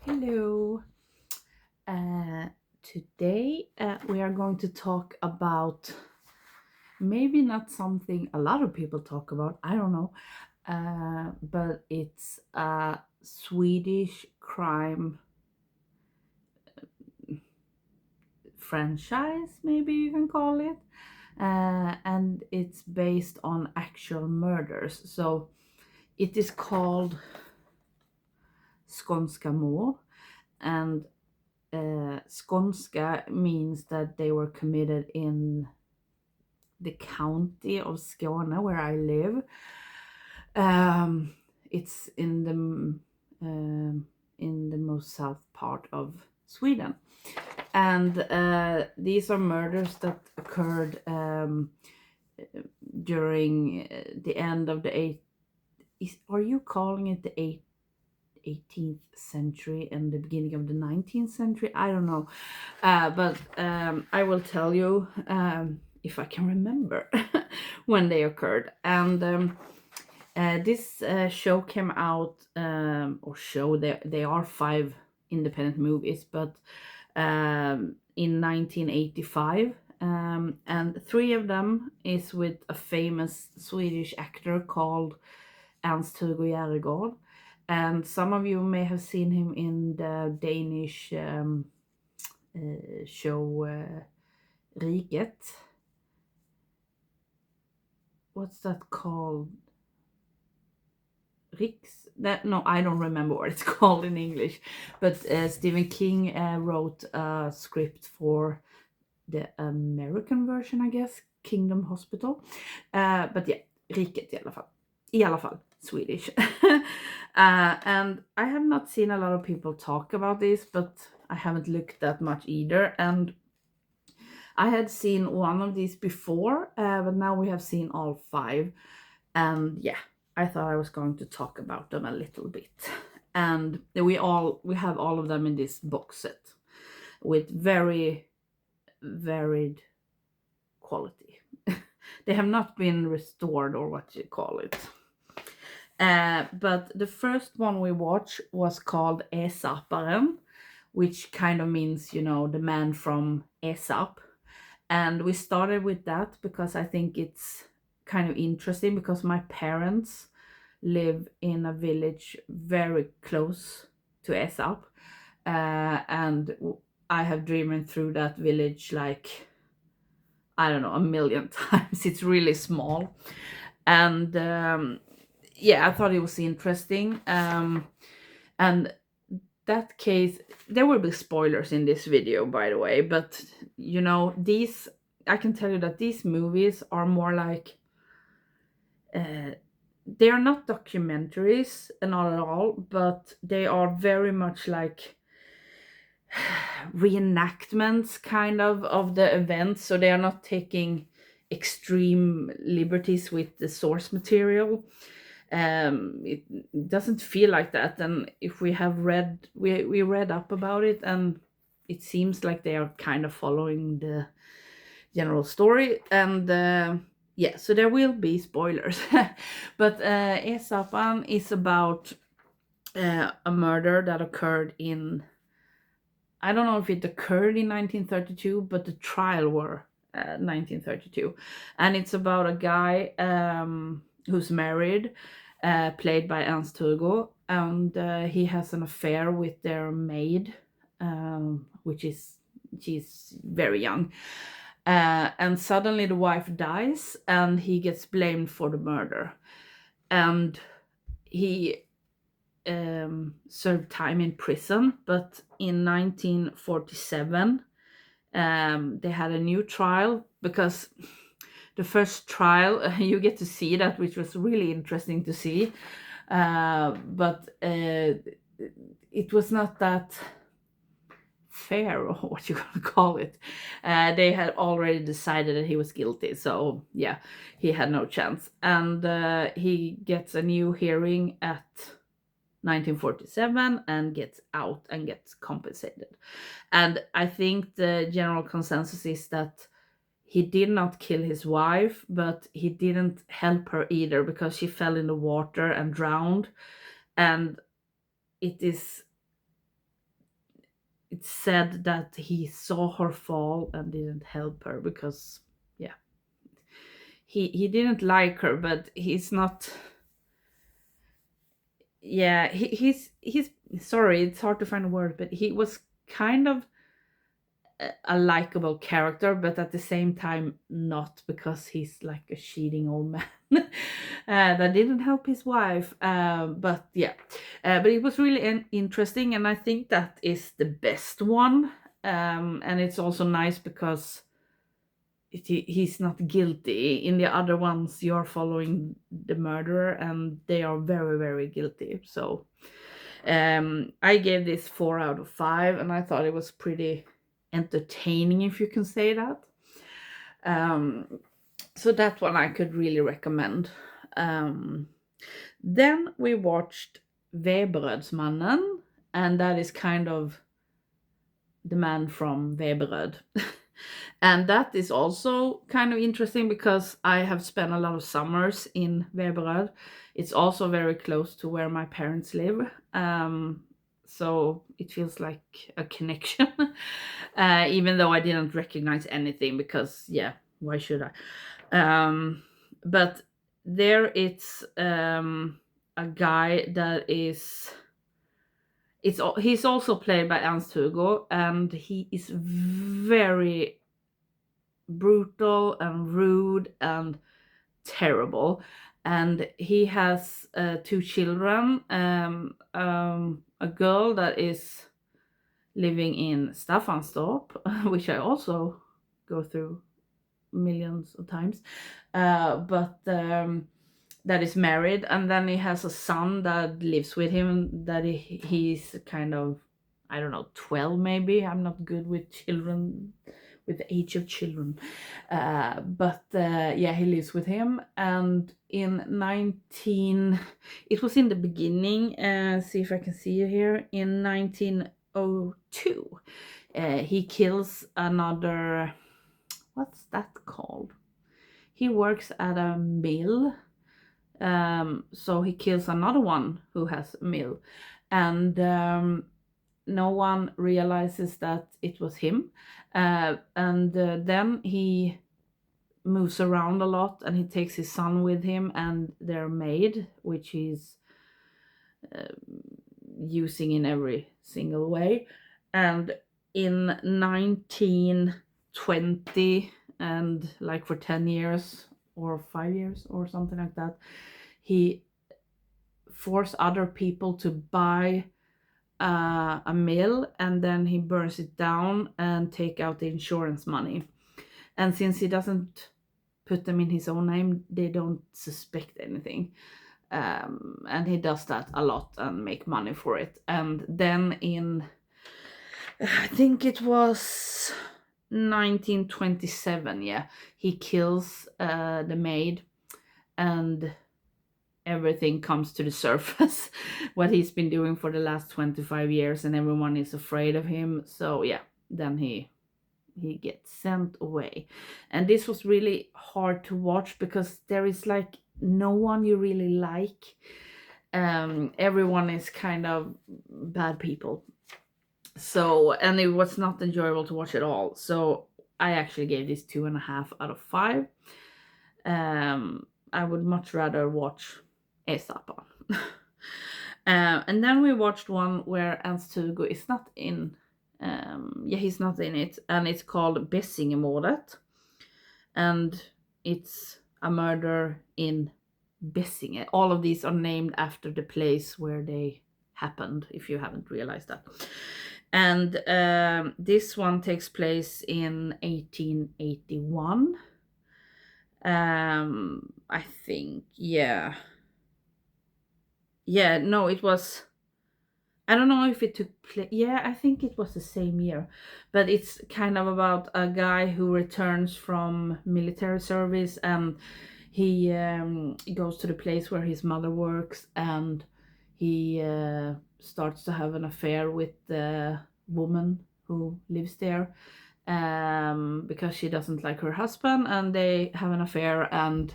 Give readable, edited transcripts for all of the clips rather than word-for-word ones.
Hello. Uh, Today we are going to talk about maybe not something a lot of people talk about, I don't know, but it's a Swedish crime franchise, maybe you can call it. And it's based on actual murders. So it is called SKÅNSKA MORD, and Skånska means that they were committed in the county of Skåne where I live. It's in the most south part of Sweden, and these are murders that occurred during the end of the eighth. Are you calling it the 18th century and the beginning of the 19th century? I don't know, but I will tell you if I can remember when they occurred. And this show came out, or show, they are five independent movies, but in 1985. And three of them is with a famous Swedish actor called Ernst-Hugo Järegård. And some of you may have seen him in the Danish show Riket. What's that called? Riks? No, I don't remember what it's called in English. But Stephen King wrote a script for the American version, I guess, Kingdom Hospital. But yeah, Riket i alla fall. Swedish. And I have not seen a lot of people talk about this, but I haven't looked that much either. And I had seen one of these before, but now we have seen all five. And yeah, I thought I was going to talk about them a little bit. And we have all of them in this box set with very varied quality. They have not been restored, or what you call it. But the first one we watched was called Aesaparen, which kind of means, the man from Aesop. And we started with that because I think it's kind of interesting, because my parents live in a village very close to Aesop. And I have driven through that village like, I don't know, a million times. It's really small. And yeah, I thought it was interesting. And that case, there will be spoilers in this video, by the way, but these, I can tell you that these movies are more like, they are not documentaries, not at all, but they are very much like reenactments kind of the events. So they are not taking extreme liberties with the source material. It doesn't feel like that. And if we have we read up about it, and it seems like they are kind of following the general story. And yeah, so there will be spoilers. But Esapan is about a murder that occurred in, I don't know if it occurred in 1932, but the trial were 1932. And it's about a guy who's married, played by Ernst Hugo, and he has an affair with their maid, she's very young. And suddenly the wife dies, and he gets blamed for the murder. And he served time in prison, but in 1947 they had a new trial, because the first trial you get to see that, which was really interesting to see, but it was not that fair, or what you gonna call it. They had already decided that he was guilty, so yeah, he had no chance. And he gets a new hearing at 1947 and gets out and gets compensated. And I think the general consensus is that he did not kill his wife, but he didn't help her either, because she fell in the water and drowned. And it is it's said that he saw her fall and didn't help her because, yeah, he didn't like her, but he's not. Yeah, he's sorry, it's hard to find a word, but he was kind of a likable character, but at the same time not, because he's like a cheating old man that didn't help his wife. But yeah, but it was really interesting, and I think that is the best one. And it's also nice because he's not guilty. In the other ones, you're following the murderer, and they are very, very guilty. So I gave this 4 out of 5, and I thought it was pretty entertaining, if you can say that. So that one I could really recommend. Then we watched Vebrödsmannen, and that is kind of the man from Veberöd. And that is also kind of interesting because I have spent a lot of summers in Veberöd. It's also very close to where my parents live. So it feels like a connection, even though I didn't recognize anything because, yeah, why should I? But there it's a guy that is. He's also played by Ernst Hugo, and he is very brutal and rude and terrible. And he has 2 children, a girl that is living in Staffanstorp, which I also go through millions of times, but that is married, and then he has a son that lives with him, that he's kind of, I don't know, 12 maybe. I'm not good with children, with the age of children, but yeah, he lives with him. And it was in the beginning, see if I can see you here, in 1902, he kills another, what's that called? He works at a mill. So he kills another one who has a mill, and no one realizes that it was him. And then he moves around a lot, and he takes his son with him and their maid, which he's using in every single way. And in 1920, and like for 10 years or 5 years or something like that, he forced other people to buy a mill, and then he burns it down and take out the insurance money. And since he doesn't put them in his own name, they don't suspect anything. And he does that a lot and make money for it. And then in, I think it was 1927, yeah, he kills the maid, and everything comes to the surface, what he's been doing for the last 25 years, and everyone is afraid of him. So yeah, then he gets sent away. And this was really hard to watch because there is like no one you really like. Everyone is kind of bad people. So, and it was not enjoyable to watch at all. So I actually gave this 2.5 out of 5. I would much rather watch Esapa. And then we watched one where Ernst Hugo is not in. Yeah, he's not in it, and it's called Bessingemordet, and it's a murder in Bessinge. All of these are named after the place where they happened, if you haven't realized that. And this one takes place in 1881. I think, yeah. Yeah, no, it was, I don't know if it took place. Yeah, I think it was the same year. But it's kind of about a guy who returns from military service, and he goes to the place where his mother works, and he starts to have an affair with the woman who lives there, because she doesn't like her husband, and they have an affair, and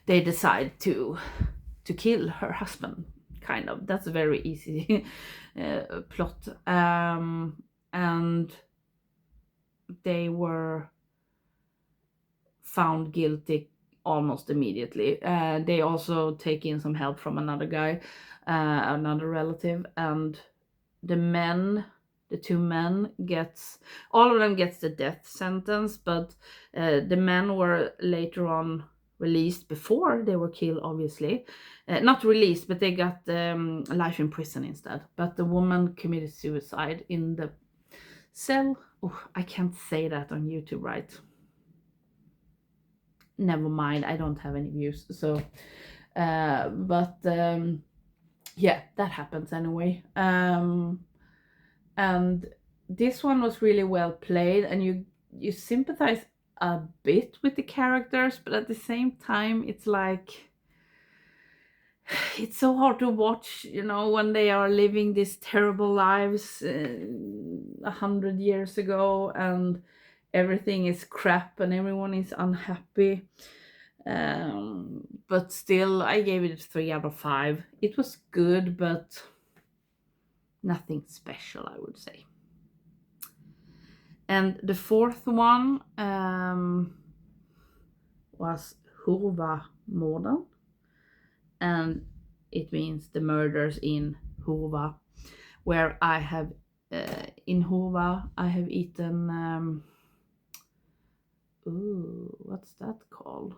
they decide to kill her husband. Kind of, that's a very easy plot. and they were found guilty almost immediately. They also take in some help from another guy, another relative, and the two men all of them gets the death sentence, but the men were later on released before they were killed, obviously. Not released, but they got life in prison instead. But the woman committed suicide in the cell. Oh, I can't say that on YouTube, right? Never mind, I don't have any views. So but yeah, that happens anyway. And this one was really well played, and you sympathize a bit with the characters, but at the same time it's like it's so hard to watch, when they are living these terrible lives 100 years ago, and everything is crap and everyone is unhappy. But still, I gave it 3 out of 5. It was good, but nothing special, I would say. And the fourth one was MORD, and it means the murders in Hova, where I have in Hova I have eaten what's that called?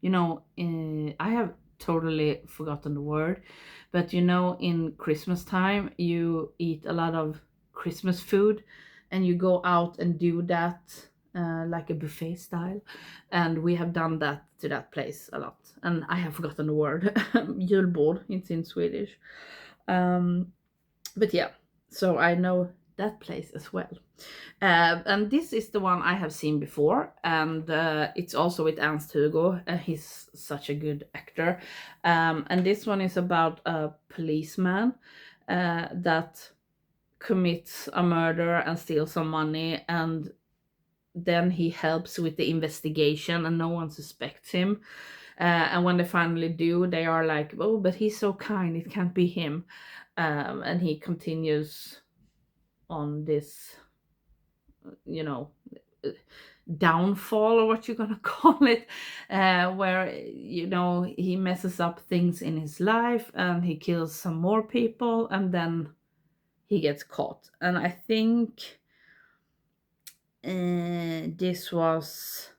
I have totally forgotten the word, but in Christmas time you eat a lot of Christmas food, and you go out and do that like a buffet style, and we have done that to that place a lot, and I have forgotten the word. Julbord, it's in Swedish. But yeah, so I know that place as well. And this is the one I have seen before, and it's also with Ernst Hugo. He's such a good actor. And this one is about a policeman that commits a murder and steals some money, and then he helps with the investigation, and no one suspects him. And when they finally do, they are like, oh, but he's so kind, it can't be him. And he continues on this, downfall, or what you're gonna call it, where he messes up things in his life, and he kills some more people, and then he gets caught. And I think this was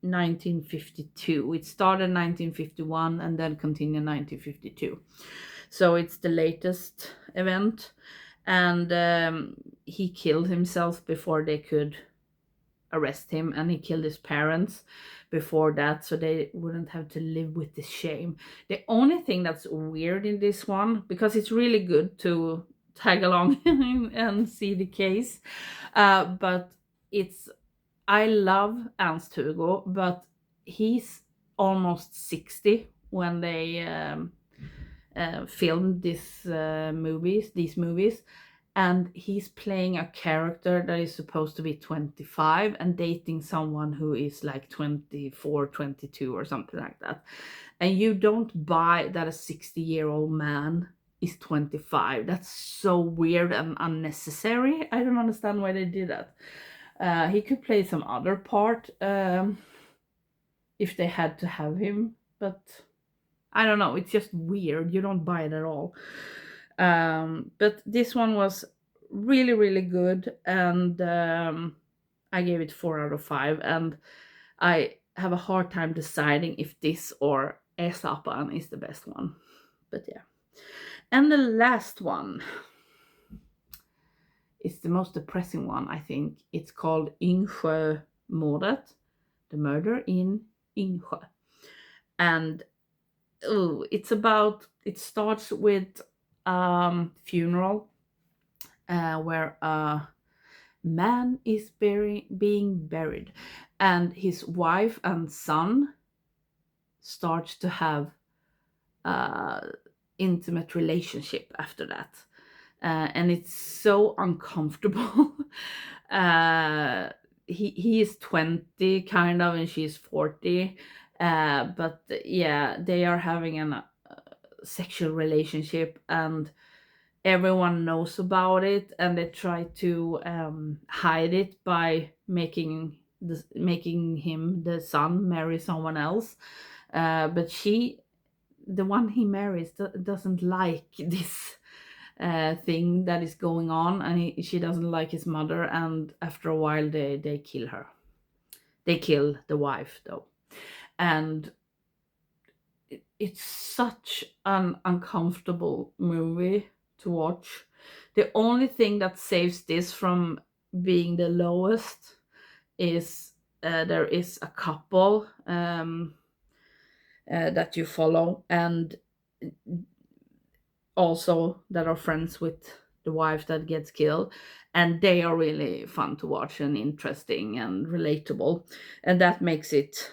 1952. It started 1951 and then continued 1952. So it's the latest event, and he killed himself before they could arrest him, and he killed his parents before that, so they wouldn't have to live with the shame. The only thing that's weird in this one, because it's really good to tag along and see the case, but I love Ernst Hugo, but he's almost 60 when they filmed these movies, and he's playing a character that is supposed to be 25 and dating someone who is like 24, 22 or something like that. And you don't buy that a 60-year-old man is 25. That's so weird and unnecessary. I don't understand why they did that. He could play some other part if they had to have him, but I don't know, it's just weird. You don't buy it at all. But this one was really, really good, and I gave it 4 out of 5, and I have a hard time deciding if this or Esapan is the best one. But yeah. And the last one is the most depressing one, I think. It's called Mordet, the murder in Yngsjö. And it starts with funeral where a man is being buried, and his wife and son starts to have intimate relationship after that, and it's so uncomfortable. He is 20 kind of, and she's 40, but yeah, they are having a sexual relationship, and everyone knows about it, and they try to hide it by making him, the son, marry someone else. But the one he marries doesn't like this thing that is going on, and she doesn't like his mother, and after a while they kill her. They kill the wife though. And it's such an uncomfortable movie to watch. The only thing that saves this from being the lowest is there is a couple that you follow, and also that are friends with the wife that gets killed, and they are really fun to watch and interesting and relatable, and that makes it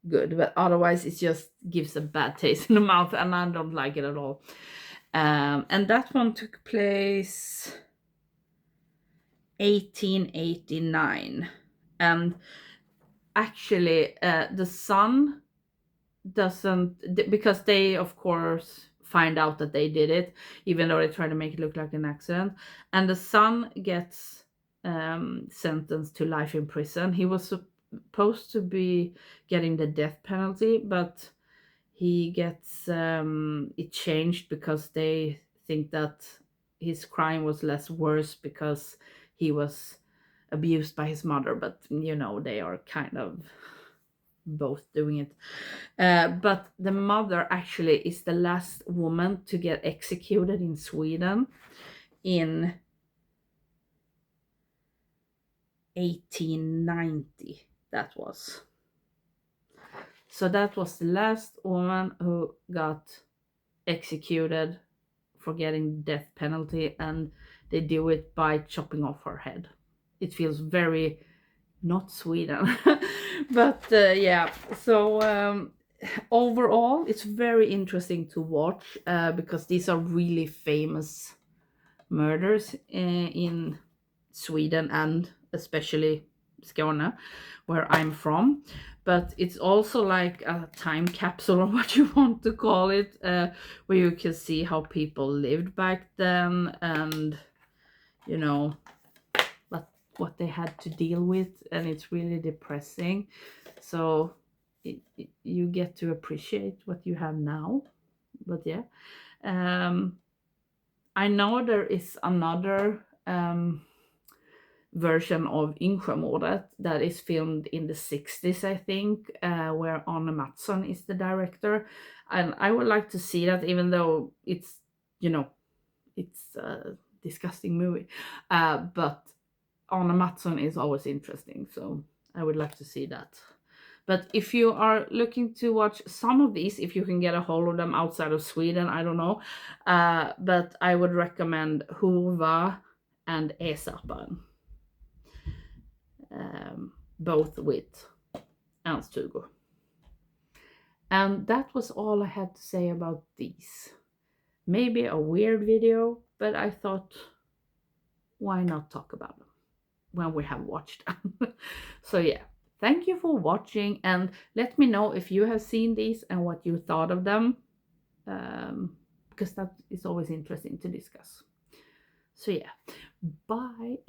good. But otherwise it just gives a bad taste in the mouth, and I don't like it at all. And that one took place 1889, and actually the son doesn't, because they of course find out that they did it, even though they try to make it look like an accident, and the son gets sentenced to life in prison. He was supposed to be getting the death penalty, but he gets it changed because they think that his crime was less worse because he was abused by his mother. But you know, they are kind of both doing it. But the mother actually is the last woman to get executed in Sweden in 1890. That was. So that was the last woman who got executed for getting death penalty, and they do it by chopping off her head. It feels very not Sweden. But yeah, so overall it's very interesting to watch because these are really famous murders in Sweden, and especially Skåne, where I'm from. But it's also like a time capsule, or what you want to call it, where you can see how people lived back then, and you know what they had to deal with, and it's really depressing. So you get to appreciate what you have now. But yeah, I know there is another version of Insjömordet that is filmed in the 60s, I think, where Arne Mattsson is the director, and I would like to see that, even though it's, you know, it's a disgusting movie, but Arne Mattsson is always interesting, so I would like to see that. But if you are looking to watch some of these, if you can get a hold of them outside of Sweden, I don't know, but I would recommend Hurva and Esarpan, both with Ernst-Hugo. And that was all I had to say about these. Maybe a weird video, but I thought, why not talk about them when we have watched them? So yeah, thank you for watching, and let me know if you have seen these and what you thought of them, because that is always interesting to discuss. So yeah, bye.